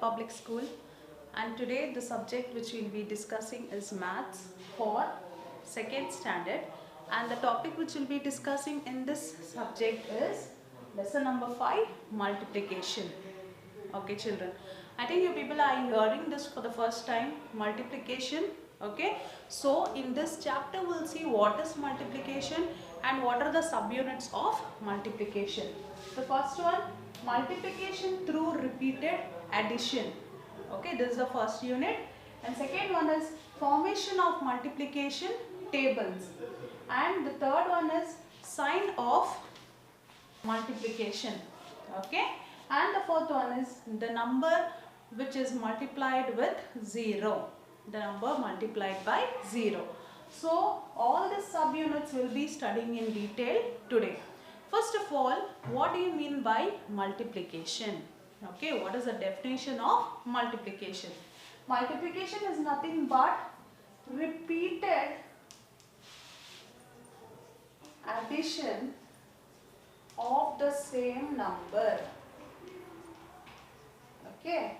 Public School, and today the subject which we will be discussing is maths for second standard, and the topic which we will be discussing in this subject is lesson number 5, multiplication. Okay children, I think you people are hearing this for the first time, multiplication. Okay, so in this chapter we'll see what is multiplication and what are the subunits of multiplication. The first one, multiplication through repeated addition. Okay, this is the first unit. And second one is formation of multiplication tables. And the third one is sign of multiplication. Okay, and the fourth one is the number which is multiplied with 0. The number multiplied by 0. So all the subunits will be studying in detail today. First of all, what do you mean by multiplication? Okay, what is the definition of multiplication? Multiplication is nothing but repeated addition of the same number. Okay,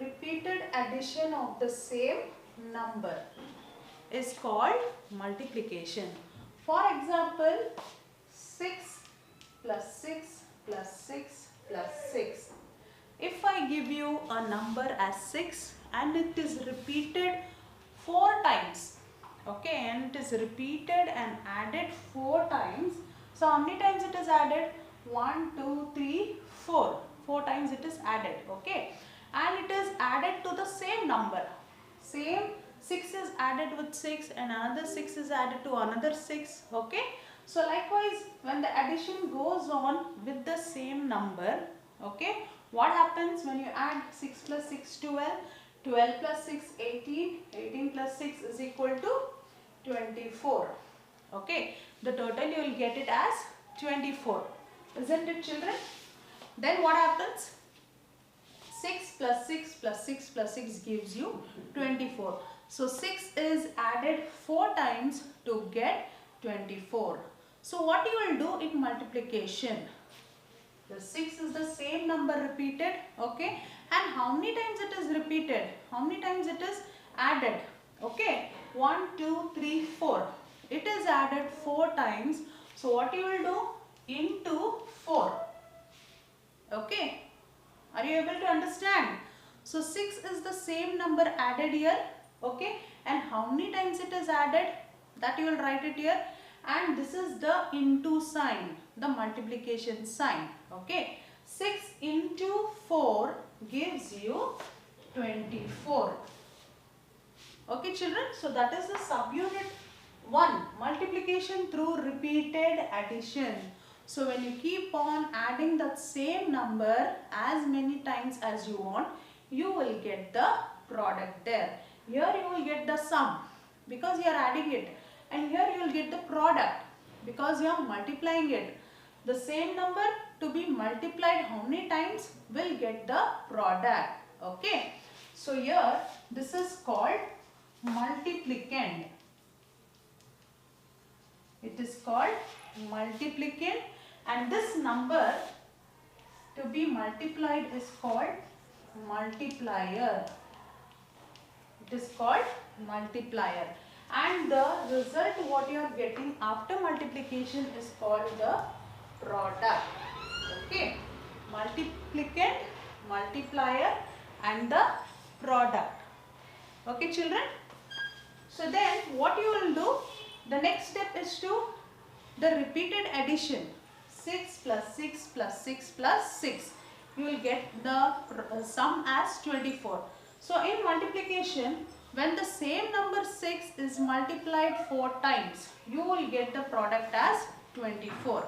repeated addition of the same number is called multiplication. For example, 6 plus 6 plus 6 plus 6. If I give you a number as 6 and it is repeated 4 times, okay, and it is repeated and added 4 times. So how many times it is added? 1, 2, 3, 4. 4 times it is added, okay, and it is added to the same number. Same 6 is added with 6 and another 6 is added to another 6, okay. So likewise, when the addition goes on with the same number, okay, what happens when you add 6 plus 6, 12, 12 plus 6, 18, 18 plus 6 is equal to 24, okay. The total you will get it as 24, isn't it children? Then what happens? 6 plus 6 plus 6 plus 6 gives you 24. So 6 is added 4 times to get 24. So what you will do in multiplication? The 6 is the same number repeated, okay, and how many times it is repeated? How many times it is added? Okay, 1, 2, 3, 4. It is added 4 times. So what you will do? Into 4. Okay, are you able to understand? So 6 is the same number added here, okay, and how many times it is added? That you will write it here, and this is the into sign, the multiplication sign, okay. 6 into 4 gives you 24. Okay children, so that is the subunit 1, multiplication through repeated addition. So when you keep on adding that same number as many times as you want, you will get the product there. Here you will get the sum because you are adding it, and here you will get the product because you are multiplying it. The same number to be multiplied how many times will get the product. Okay. So here this is called multiplicand. It is called multiplicand, and this number to be multiplied is called multiplier. It is called multiplier, and the result what you are getting after multiplication is called the product. Okay, multiplicand, multiplier and the product. Okay children, so then what you will do, the next step is to the repeated addition. 6 plus 6 plus 6 plus 6. You will get the sum as 24. So in multiplication, when the same number 6 is multiplied 4 times, you will get the product as 24.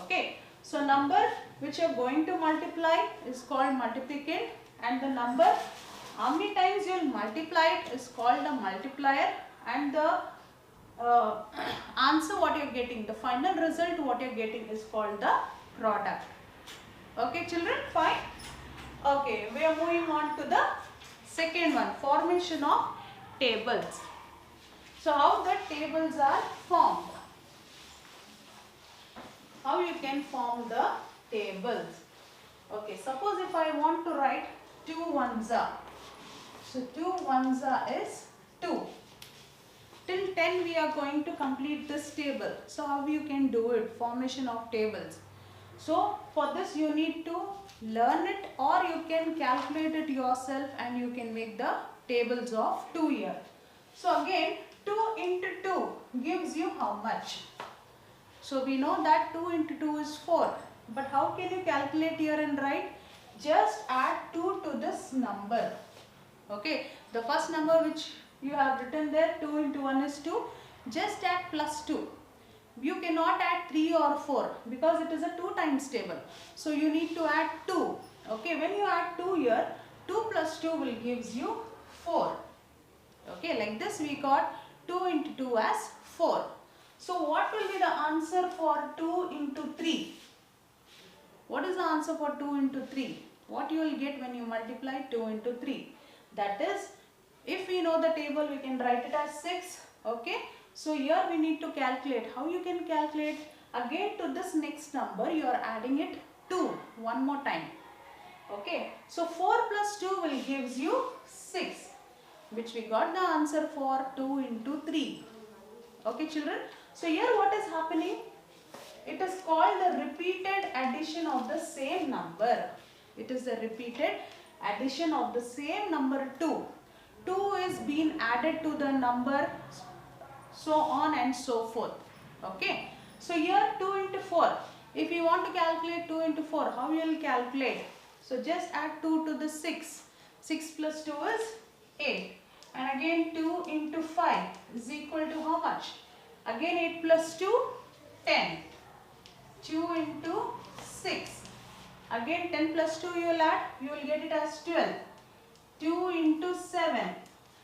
Okay. So number which you are going to multiply is called multiplicand, and the number how many times you will multiply it is called the multiplier, and the answer what you are getting, the final result what you are getting is called the product. Okay children, fine. Okay, we are moving on to the second one, formation of tables. So how the tables are formed? How you can form the tables? Okay, suppose if I want to write 2 ones are. So 2 ones are is 2. Till 10 we are going to complete this table. So how you can do it? Formation of tables. So for this you need to learn it, or you can calculate it yourself and you can make the tables of 2 here. So again 2 into 2 gives you how much? So we know that 2 into 2 is 4. But how can you calculate here and write? Just add 2 to this number. Okay, the first number which you have written there, 2 into 1 is 2. Just add plus 2. You cannot add 3 or 4 because it is a 2 times table. So you need to add 2. Okay, when you add 2 here, 2 plus 2 will gives you 4. Okay, like this we got 2 into 2 as 4. So what will be the answer for 2 into 3? What is the answer for 2 into 3? What you will get when you multiply 2 into 3? That is, if we know the table, we can write it as 6. Okay. So here we need to calculate. How you can calculate? Again to this next number, you are adding it 2 one more time. Okay. So 4 plus 2 will gives you 6, which we got the answer for 2 into 3. Okay children. So here what is happening? It is called the repeated addition of the same number. It is the repeated addition of the same number 2. 2 is being added to the number, so on and so forth. Okay. So here 2 into 4. If you want to calculate 2 into 4, how you will calculate? So just add 2 to the 6. 6 plus 2 is 8. And again 2 into 5 is equal to how much? Again 8 plus 2, 10. 2 into 6. Again 10 plus 2 you will add, you will get it as 12. 2 into 7.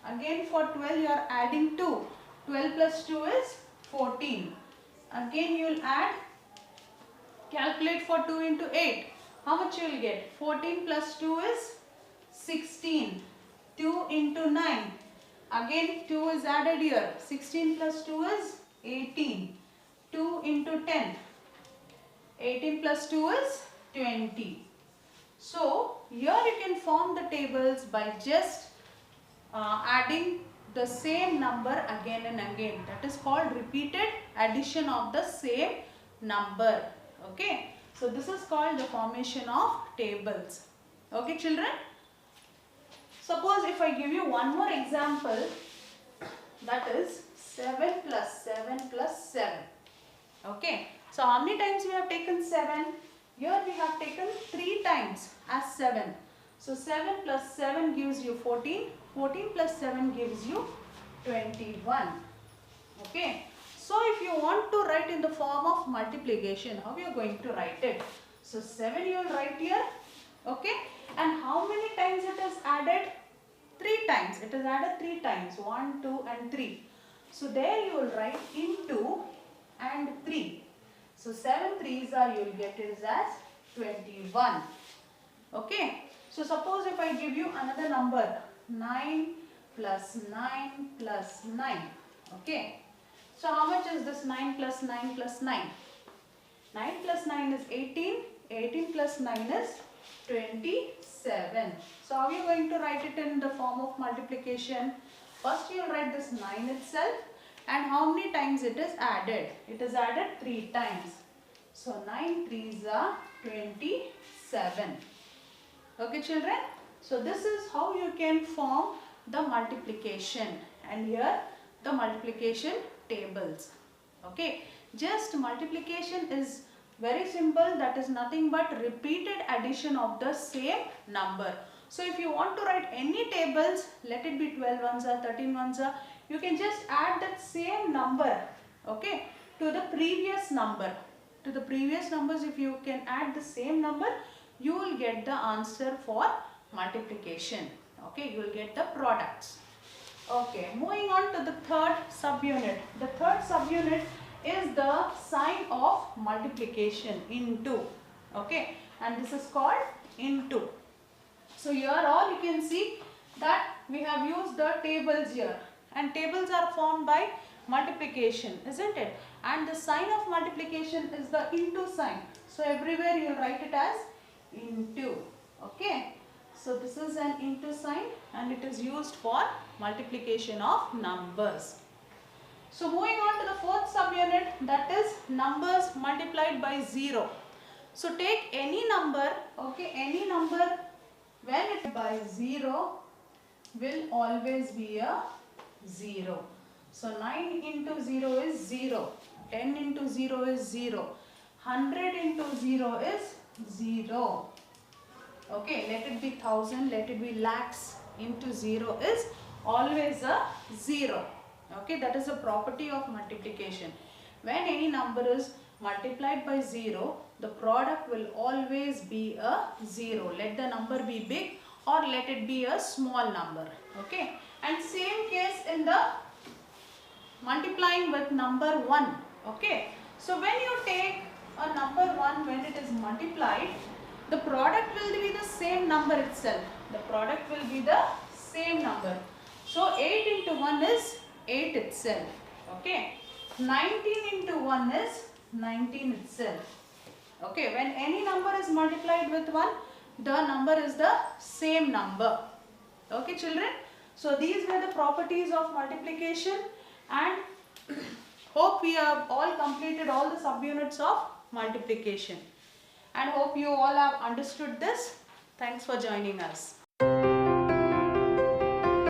Again for 12 you are adding 2. 12 plus 2 is 14. Again you will add, calculate for 2 into 8. How much you will get? 14 plus 2 is 16. 2 into 9. Again 2 is added here. 16 plus 2 is 18. 2 into 10. 18 plus 2 is 20. So here you can form the tables by just adding the same number again and again. That is called repeated addition of the same number. Okay. So this is called the formation of tables. Okay children. Suppose if I give you one more example, that is 7 plus 7 plus 7. Okay. So how many times we have taken 7? Here we have taken 3 times as 7. So 7 plus 7 gives you 14. 14 plus 7 gives you 21. Okay. So if you want to write in the form of multiplication, how you are going to write it? So 7 you will write here. Okay. And how many times it is added? 3 times. It is added 3 times. 1, 2 and 3. So there you will write into and 3. So 7 3s are, you will get it as 21. Okay. So suppose if I give you another number, 9 plus 9 plus 9. Okay. So how much is this 9 plus 9 plus 9? 9 plus 9 is 18. 18 plus 9 is 27. So how are you going to write it in the form of multiplication? First you will write this 9 itself. And how many times it is added? It is added 3 times. So 9 3s are 27. Okay children. So this is how you can form the multiplication. And here the multiplication tables. Okay. Just multiplication is very simple. That is nothing but repeated addition of the same number. So if you want to write any tables, let it be 12 ones or 13 ones or, you can just add that same number, okay, to the previous number. To the previous numbers, if you can add the same number, you will get the answer for multiplication. Okay, you will get the products. Okay, moving on to the third subunit. The third subunit is the sign of multiplication, into. Okay, and this is called into. So here all you can see that we have used the tables here. And tables are formed by multiplication, isn't it? And the sign of multiplication is the into sign. So everywhere you will write it as into. Okay. So this is an into sign and it is used for multiplication of numbers. So moving on to the fourth subunit, that is numbers multiplied by 0. So take any number, okay, any number when it by 0 will always be a 0. So 9 into 0 is 0, 10 into 0 is 0, 100 into 0 is 0. Okay, let it be 1000, let it be lakhs into 0 is always a 0. Okay, that is a property of multiplication. When any number is multiplied by 0, the product will always be a 0. Let the number be big or let it be a small number. Okay, and same case in the multiplying with number 1. Okay, so when you take a number 1, when it is multiplied, the product will be the same number itself. The product will be the same number. So 8 into 1 is 8 itself. Okay, 19 into 1 is 19 itself. Okay, when any number is multiplied with 1, the number is the same number. Okay children, so these were the properties of multiplication, and hope we have all completed all the subunits of multiplication, and hope you all have understood this. Thanks for joining us.